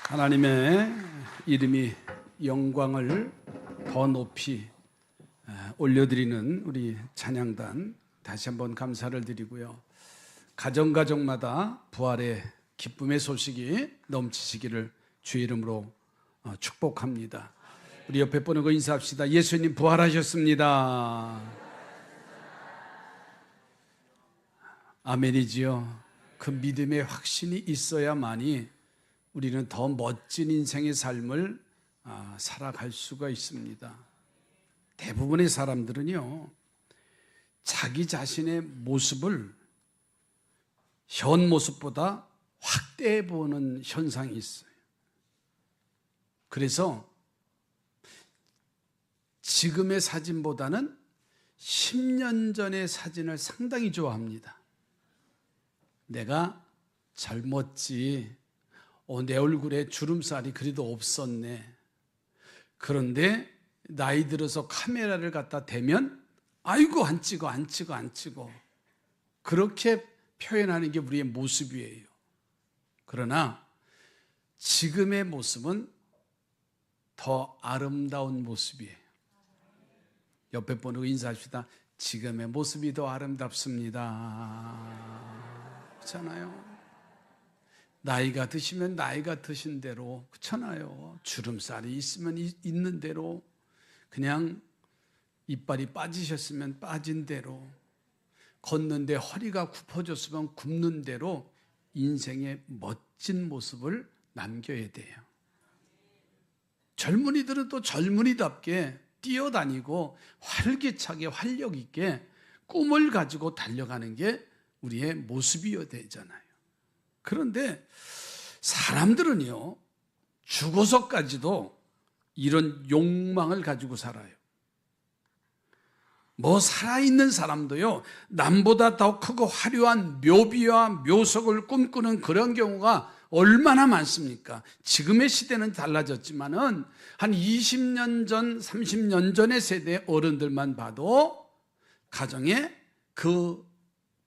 하나님의 이름이 영광을 더 높이 올려드리는 우리 찬양단 다시 한번 감사를 드리고요. 가정가정마다 부활의 기쁨의 소식이 넘치시기를 주의 이름으로 축복합니다. 우리 옆에 보는 거 인사합시다. 예수님 부활하셨습니다. 아멘이지요. 그 믿음의 확신이 있어야만이 우리는 더 멋진 인생의 삶을 살아갈 수가 있습니다. 대부분의 사람들은요, 자기 자신의 모습을 현 모습보다 확대해 보는 현상이 있어요. 그래서 지금의 사진보다는 10년 전의 사진을 상당히 좋아합니다. 내가 젊었지. 내 얼굴에 주름살이 그래도 없었네. 그런데 나이 들어서 카메라를 갖다 대면 아이고 안 찍어. 그렇게 표현하는 게 우리의 모습이에요. 그러나 지금의 모습은 더 아름다운 모습이에요. 옆에 보는 거 인사합시다. 지금의 모습이 더 아름답습니다. 그렇잖아요. 나이가 드시면 나이가 드신 대로, 그렇잖아요. 주름살이 있으면 있는 대로, 그냥 이빨이 빠지셨으면 빠진 대로, 걷는데 허리가 굽어졌으면 굽는 대로 인생의 멋진 모습을 남겨야 돼요. 젊은이들은 또 젊은이답게 뛰어다니고 활기차게 활력 있게 꿈을 가지고 달려가는 게 우리의 모습이어야 되잖아요. 그런데 사람들은요, 죽어서까지도 이런 욕망을 가지고 살아요. 살아있는 사람도요, 남보다 더 크고 화려한 묘비와 묘석을 꿈꾸는 그런 경우가 얼마나 많습니까? 지금의 시대는 달라졌지만은 한 20년 전, 30년 전의 세대 어른들만 봐도 가정에 그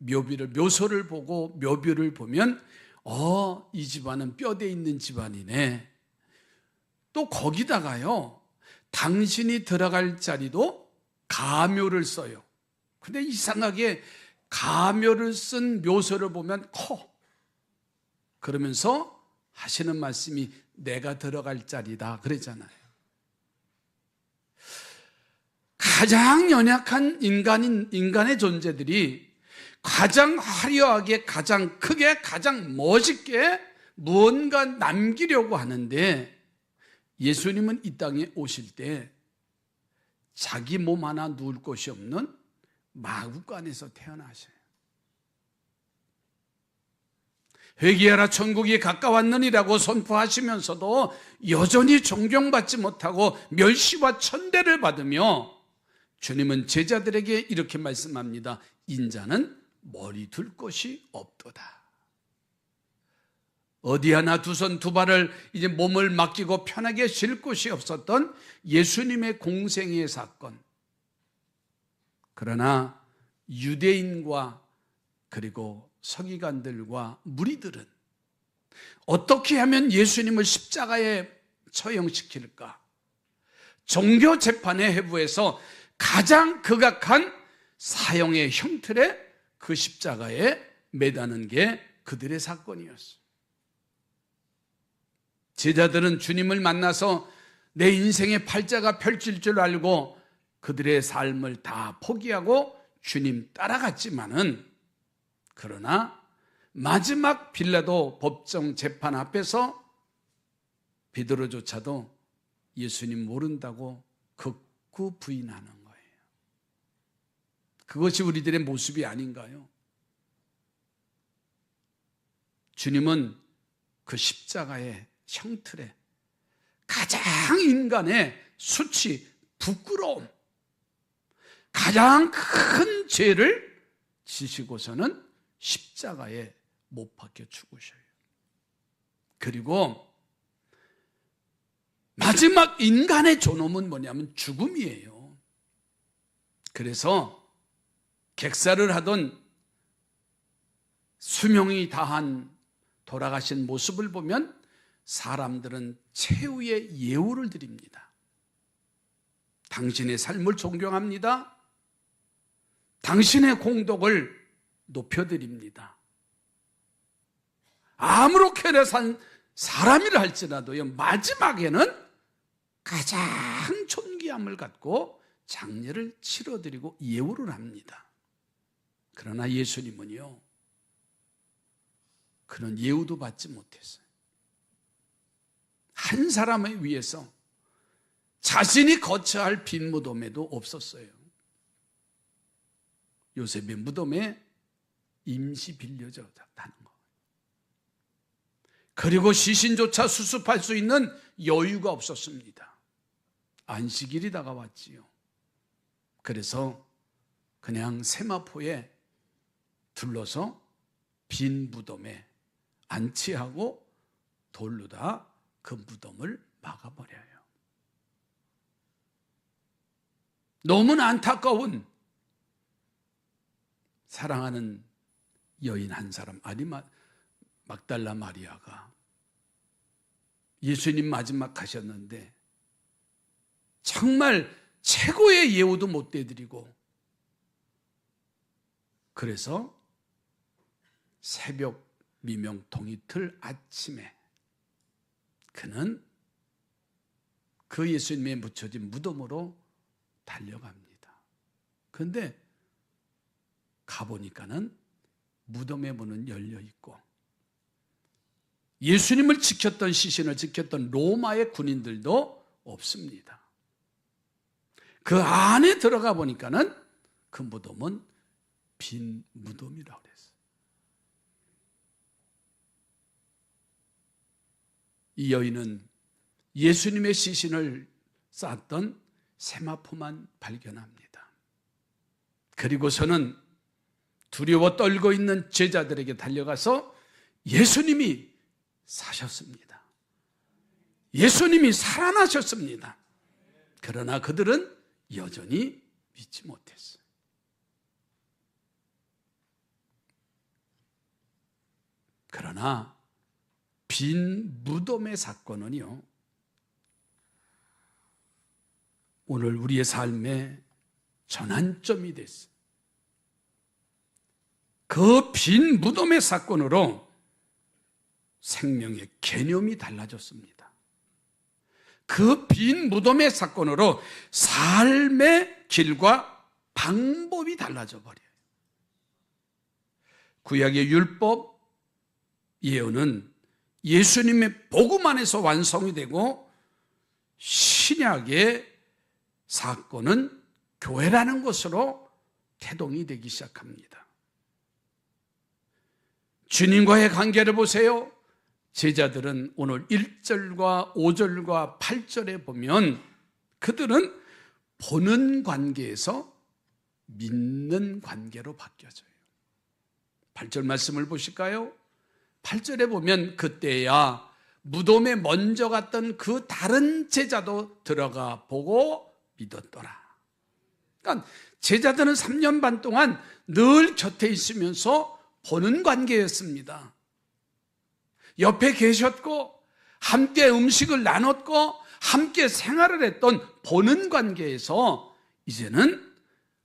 묘소를 보고 묘비를 보면 이 집안은 뼈대 있는 집안이네. 또 거기다가요, 당신이 들어갈 자리도 가묘를 써요. 근데 이상하게 가묘를 쓴 묘소를 보면 커. 그러면서 하시는 말씀이 내가 들어갈 자리다 그랬잖아요. 가장 연약한 인간의 존재들이 가장 화려하게, 가장 크게, 가장 멋있게 무언가 남기려고 하는데, 예수님은 이 땅에 오실 때 자기 몸 하나 누울 곳이 없는 마구간에서 태어나셔요. 회개하라 천국이 가까웠느니라고 선포하시면서도 여전히 존경받지 못하고 멸시와 천대를 받으며, 주님은 제자들에게 이렇게 말씀합니다. 인자는 머리 둘 곳이 없도다. 어디 하나 두 손 두 발을 이제 몸을 맡기고 편하게 쉴 곳이 없었던 예수님의 공생의 사건. 그러나 유대인과 그리고 서기관들과 무리들은 어떻게 하면 예수님을 십자가에 처형시킬까? 종교 재판의 해부에서 가장 극악한 사형의 형틀에 그 십자가에 매다는 게 그들의 사건이었어요. 제자들은 주님을 만나서 내 인생의 팔자가 펼칠 줄 알고 그들의 삶을 다 포기하고 주님 따라갔지만은, 그러나 마지막 빌라도 법정 재판 앞에서 베드로조차도 예수님 모른다고 극구 부인하는 거예요. 그것이 우리들의 모습이 아닌가요? 주님은 그 십자가의 형틀에 가장 인간의 수치, 부끄러움, 가장 큰 죄를 지시고서는 십자가에 못 박혀 죽으셔요. 그리고 마지막 인간의 존엄은 뭐냐면 죽음이에요. 그래서 객사를 하던 수명이 다한 돌아가신 모습을 보면 사람들은 최후의 예우를 드립니다. 당신의 삶을 존경합니다. 당신의 공덕을 높여드립니다. 아무렇게나 산 사람이라 할지라도요, 마지막에는 가장 존귀함을 갖고 장례를 치러드리고 예우를 합니다. 그러나 예수님은요, 그런 예우도 받지 못했어요. 한 사람을 위해서 자신이 거쳐야 할 빈 무덤에도 없었어요. 요셉의 무덤에 임시 빌려졌다는 거. 그리고 시신조차 수습할 수 있는 여유가 없었습니다. 안식일이 다가왔지요. 그래서 그냥 세마포에 둘러서 빈 무덤에 안치하고 돌로 다 그 무덤을 막아버려요. 너무나 안타까운 사랑하는 여인 한 사람, 막달라 마리아가 예수님 마지막 가셨는데 정말 최고의 예우도 못 대드리고, 그래서 새벽 미명통이틀 아침에 그는 그 예수님의 묻혀진 무덤으로 달려갑니다. 그런데 가보니까는 무덤의 문은 열려 있고 예수님을 지켰던, 시신을 지켰던 로마의 군인들도 없습니다. 그 안에 들어가 보니까는 그 무덤은 빈 무덤이라고 그랬어요. 이 여인은 예수님의 시신을 쌓았던 세마포만 발견합니다. 그리고서는 두려워 떨고 있는 제자들에게 달려가서 예수님이 사셨습니다. 예수님이 살아나셨습니다. 그러나 그들은 여전히 믿지 못했어요. 그러나 빈 무덤의 사건은요, 오늘 우리의 삶의 전환점이 됐어요. 그 빈 무덤의 사건으로 생명의 개념이 달라졌습니다. 그 빈 무덤의 사건으로 삶의 길과 방법이 달라져 버려요. 구약의 율법, 예언은 예수님의 복음 안에서 완성이 되고, 신약의 사건은 교회라는 것으로 태동이 되기 시작합니다. 주님과의 관계를 보세요. 제자들은 오늘 1절과 5절과 8절에 보면 그들은 보는 관계에서 믿는 관계로 바뀌어져요. 8절 말씀을 보실까요? 8절에 보면 그때야 무덤에 먼저 갔던 그 다른 제자도 들어가 보고 믿었더라. 그러니까 제자들은 3년 반 동안 늘 곁에 있으면서 보는 관계였습니다. 옆에 계셨고 함께 음식을 나눴고 함께 생활을 했던 보는 관계에서 이제는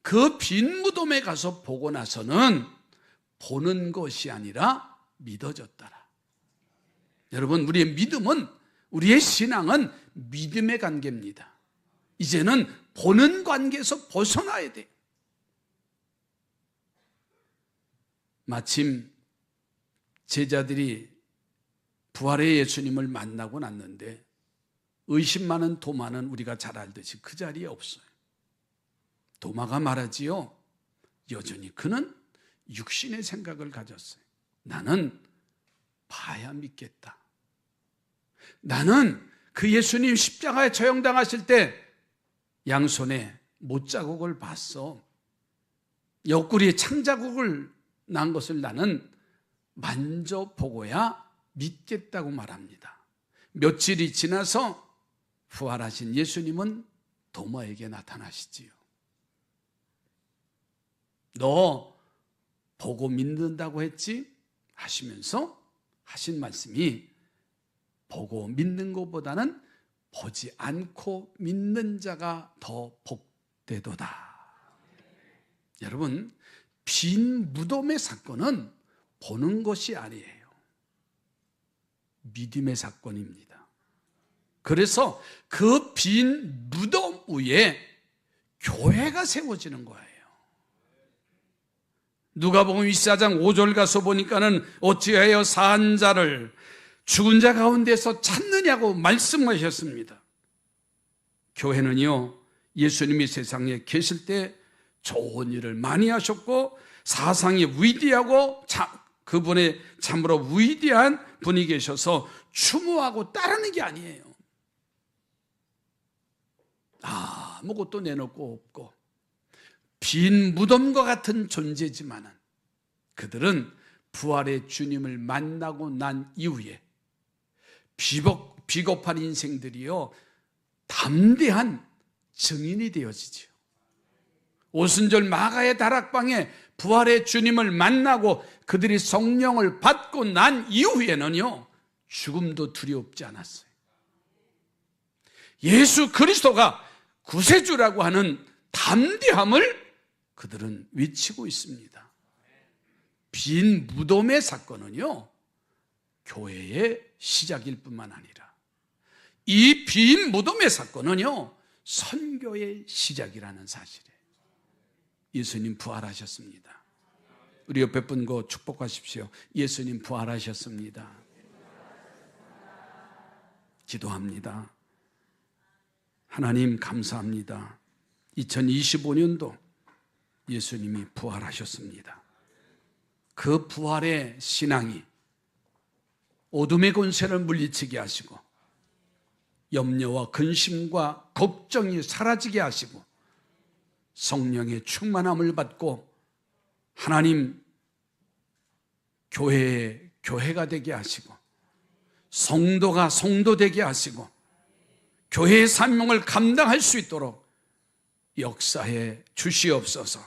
그 빈 무덤에 가서 보고 나서는 보는 것이 아니라 믿어졌더라. 여러분, 우리의 믿음은, 우리의 신앙은 믿음의 관계입니다. 이제는 보는 관계에서 벗어나야 돼요. 마침 제자들이 부활의 예수님을 만나고 났는데 의심 많은 도마는 우리가 잘 알듯이 그 자리에 없어요. 도마가 말하지요, 여전히 그는 육신의 생각을 가졌어요. 나는 봐야 믿겠다. 나는 그 예수님 십자가에 처형당하실 때 양손에 못자국을 봤어. 옆구리에 창자국을 난 것을 나는 만져보고야 믿겠다고 말합니다. 며칠이 지나서 부활하신 예수님은 도마에게 나타나시지요. 너 보고 믿는다고 했지? 하시면서 하신 말씀이 보고 믿는 것보다는 보지 않고 믿는 자가 더 복되도다. 여러분, 빈 무덤의 사건은 보는 것이 아니에요. 믿음의 사건입니다. 그래서 그 빈 무덤 위에 교회가 세워지는 거예요. 누가복음 24장 5절 가서 보니까는 어찌하여 사한 자를 죽은 자 가운데서 찾느냐고 말씀하셨습니다. 교회는요, 예수님이 세상에 계실 때 좋은 일을 많이 하셨고 사상이 위대하고 그분의 참으로 위대한 분이 계셔서 추모하고 따르는 게 아니에요. 아무것도 내놓고 없고 빈 무덤과 같은 존재지만은 그들은 부활의 주님을 만나고 난 이후에 비겁한 인생들이요, 담대한 증인이 되어지죠. 오순절 마가의 다락방에 부활의 주님을 만나고 그들이 성령을 받고 난 이후에는요, 죽음도 두렵지 않았어요. 예수 그리스도가 구세주라고 하는 담대함을 그들은 외치고 있습니다. 빈 무덤의 사건은요, 교회의 시작일 뿐만 아니라 이 빈 무덤의 사건은요, 선교의 시작이라는 사실이에요. 예수님 부활하셨습니다. 우리 옆에 분과 축복하십시오. 예수님 부활하셨습니다. 기도합니다. 하나님 감사합니다. 2025년도 예수님이 부활하셨습니다. 그 부활의 신앙이 어둠의 권세를 물리치게 하시고 염려와 근심과 걱정이 사라지게 하시고 성령의 충만함을 받고 하나님 교회의 교회가 되게 하시고 성도가 성도 되게 하시고 교회의 사명을 감당할 수 있도록 역사해 주시옵소서.